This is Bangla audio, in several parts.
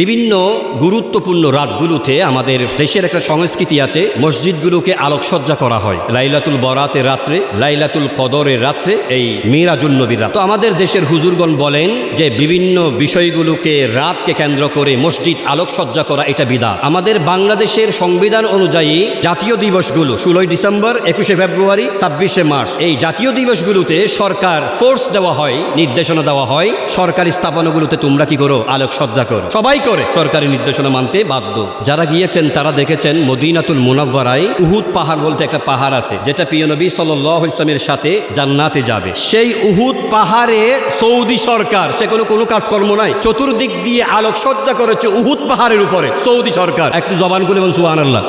বিভিন্ন গুরুত্বপূর্ণ রাতগুলোতে আমাদের দেশের একটা সংস্কৃতি আছে, মসজিদগুলোকে আলোকসজ্জা করা হয়। লাইলাতুল বরাতের রাত্রে, লাইলাতুল কদরের রাত্রে, এই মিরাজুন নবীর রাত। তো আমাদের দেশের হুজুরগণ বলেন যে বিভিন্ন বিষয়গুলোকে রাতকে কেন্দ্র করে মসজিদ আলোকসজ্জা করা এটা বিদআত। আমাদের বাংলাদেশের সংবিধান অনুযায়ী জাতীয় দিবসগুলো 16 ডিসেম্বর, 21শে ফেব্রুয়ারি, 26শে মার্চ, এই জাতীয় দিবসগুলোতে সরকার ফোর্স দেওয়া হয়, নির্দেশনা দেওয়া হয়, সরকারি স্থাপনাগুলোতে তোমরা কি করো, আলোকসজ্জা করো। সবাই করে, সরকারি নির্দেশনা মানতে বাধ্য। যারা গিয়েছেন তারা দেখেছেন মদিনাতুল মুনাওয়ারায় উহুদ পাহাড় বলতে একটা পাহাড় আছে, যেটা প্রিয় নবী সাল্লাল্লাহু আলাইহি ওয়াসাল্লামের সাথে জান্নাতে যাবে। সেই উহুদ পাহাড়ে সৌদি সরকার, সে কোনো কাজকর্ম নাই, চতুর্দিক দিয়ে আলোকসজ্জা করেছে উহুদ পাহাড়ের উপরে সৌদি সরকার। একটু জবান করে বলুন সুবহানাল্লাহ।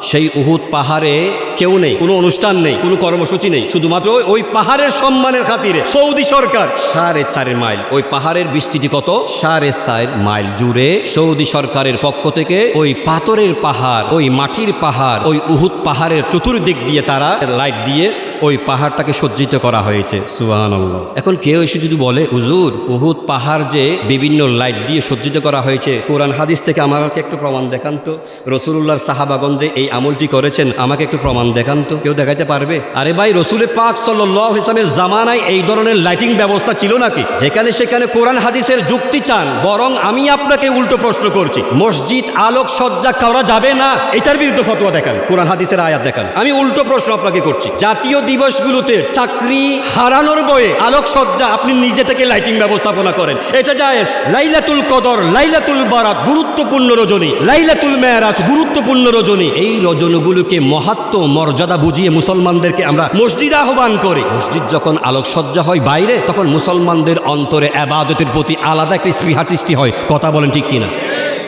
সেই উহুদ পাহাড়ে কেউ নেই, কোনো অনুষ্ঠান নেই, কোনো কর্মসূচি নেই, শুধুমাত্র ওই পাহাড়ের সম্মানের খাতিরে সৌদি সরকার 4.5 মাইল, ওই পাহাড়ের বিস্তৃতি কত, 4.5 মাইল জুড়ে সৌদি সরকারের পক্ষ থেকে ওই পাথরের পাহাড়, ওই মাটির পাহাড়, ওই উহুদ পাহাড়ের চতুর্দিক দিয়ে তারা লাইট দিয়ে ওই পাহাড়টাকে সজ্জিত করা হয়েছে। সুবহানাল্লাহ। এখন কেউ এসে যদি বলে হুজুর উহুদ পাহাড় যে বিভিন্ন লাইট দিয়ে সজ্জিত করা হয়েছে, কোরআন হাদিস থেকে আমাকে একটু প্রমাণ দেখান তো, রাসূলুল্লাহর সাহাবাগণ যে এই আমলটি করেছেন আমাকে একটু প্রমাণ দেখান তো। কেউ দেখাইতে পারবে? আরে ভাই, রাসূল পাক সাল্লাল্লাহু আলাইহি ওয়াসাল্লামের জামানায় এই ধরনের লাইটিং ব্যবস্থা ছিল নাকি? যেখানে সেখানে কোরআন হাদিসের যুক্তি চান, বরং আমি আপনাকে উল্টো প্রশ্ন করছি, মসজিদ আলোকসজ্জা করা যাবে না এটার বিরুদ্ধে ফতোয়া দেখান, কোরআন হাদিসের আয়াত দেখান। আমি উল্টো প্রশ্ন আপনাকে করছি। জাতীয় দিবসগুলোতে চাকরি হারানোর বয়ে আলোকসজ্জা আপনি নিজে থেকে লাইটিং ব্যবস্থাপনা করেন, এটা জায়েজ। লাইলাতুল কদর, লাইলাতুল বারাত গুরুত্বপূর্ণ রজনী, লাইলাতুল মেরাজ গুরুত্বপূর্ণ রজনী, এই রজনীগুলোকে মহাত্ম মর্যাদা বুঝিয়ে মুসলমানদেরকে আমরা মসজিদ আহ্বান করি। মসজিদ যখন আলোকসজ্জা হয় বাইরে, তখন মুসলমানদের অন্তরে ইবাদতের প্রতি আলাদা একটা স্পৃহা সৃষ্টি হয়। কথা বলেন ঠিক কিনা?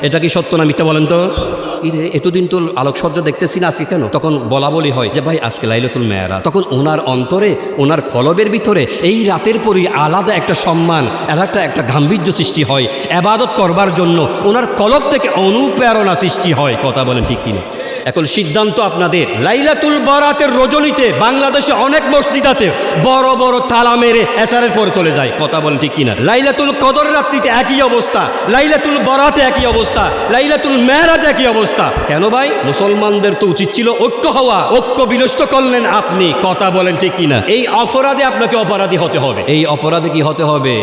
এটা কি সত্য না মিথ্যা বলেন তো? এতদিন তো আলোকসজ্জা দেখতেছি না, আজকে কেন? তখন বলা বলি হয় যে ভাই আজকে লাইলাতুল মেরাজ। তখন ওনার অন্তরে, ওনার কলবের ভিতরে এই রাতের পরই আলাদা একটা সম্মান, একটা গাম্ভীর্য সৃষ্টি হয়। ইবাদত করবার জন্য ওনার কলব থেকে অনুপ্রেরণা সৃষ্টি হয়। কথা বলেন ঠিক কিনা? এখন সিদ্ধান্ত আপনাদের। লাইলাতুল বরাতের রজনীতে বাংলাদেশে অনেক মসজিদ আছে বড় বড় তালা মেরে এশারের পরে চলে যায়। কথা বলেন ঠিক কিনা? লাইলাতুল কদর রাত্রিতে একই অবস্থা, লাইলাতুল বরাতে একই অবস্থা, লাইলাতুল মেরাজ একই অবস্থা। কেন ভাই? মুসলমানদের তো উচিত ছিল ঐক্য হওয়া, ঐক্য বিনষ্ট করলেন আপনি। কথা বলেন ঠিক কিনা? এই অপরাধে আপনাকে অপরাধী হতে হবে। এই অপরাধে কি হতে হবে?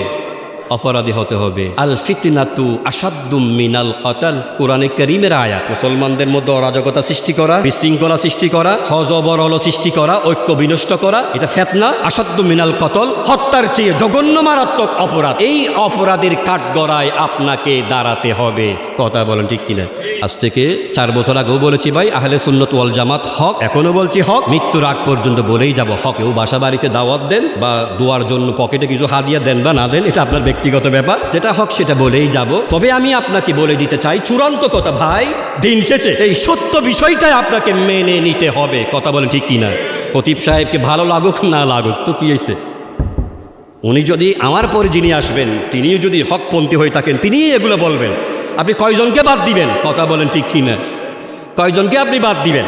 অপরাধী হতে হবে। আল ফিতনাতু আশাদ্দু মিনাল কতল, কোরআনে কারীমের আয়াত। মুসলমানদের মধ্যে অরাজকতা সৃষ্টি করা, বিশৃঙ্খলা সৃষ্টি করা, হযবরল সৃষ্টি করা, ঐক্য বিনষ্ট করা, এটা ফিতনা। আশাদ্দু মিনাল কতল, হত্যার চেয়ে জঘন্য মারাত্মক অপরাধ। এই অপরাধের কাঠগড়ায় আপনাকে দাঁড়াতে হবে। কথা বলেন ঠিক কিনা? আজ থেকে 4 বছর আগেও বলেছি ভাই আহলে সুন্নাত ওয়াল জামাত হক, এখনো বলছি হক, মৃত্যুর আগ পর্যন্ত বলেই যাব হক। কেউ বাসা বাড়িতে দাওয়াত দেন বা দোয়ার জন্য পকেটে কিছু হাদিয়া দেন বা না দেন, এটা আপনার ব্যক্তিগত ব্যাপার। যেটা হক সেটা বলেই যাব। তবে আমি আপনাকে বলে দিতে চাই চূড়ান্ত কথা, ভাই দিন শেষে এই সত্য বিষয়টাই আপনাকে মেনে নিতে হবে। কথা বলেন ঠিক কিনা? খতিব সাহেবকে ভালো লাগুক না লাগুক তো কি হয়েছে? উনি যদি আমার পরে যিনি আসবেন তিনিও যদি হকপন্থী হয়ে থাকেন, তিনিই এগুলো বলবেন। আপনি কয়জনকে বাদ দিবেন? কথা বলেন ঠিক কিনা? কয়জনকে আপনি বাদ দিবেন?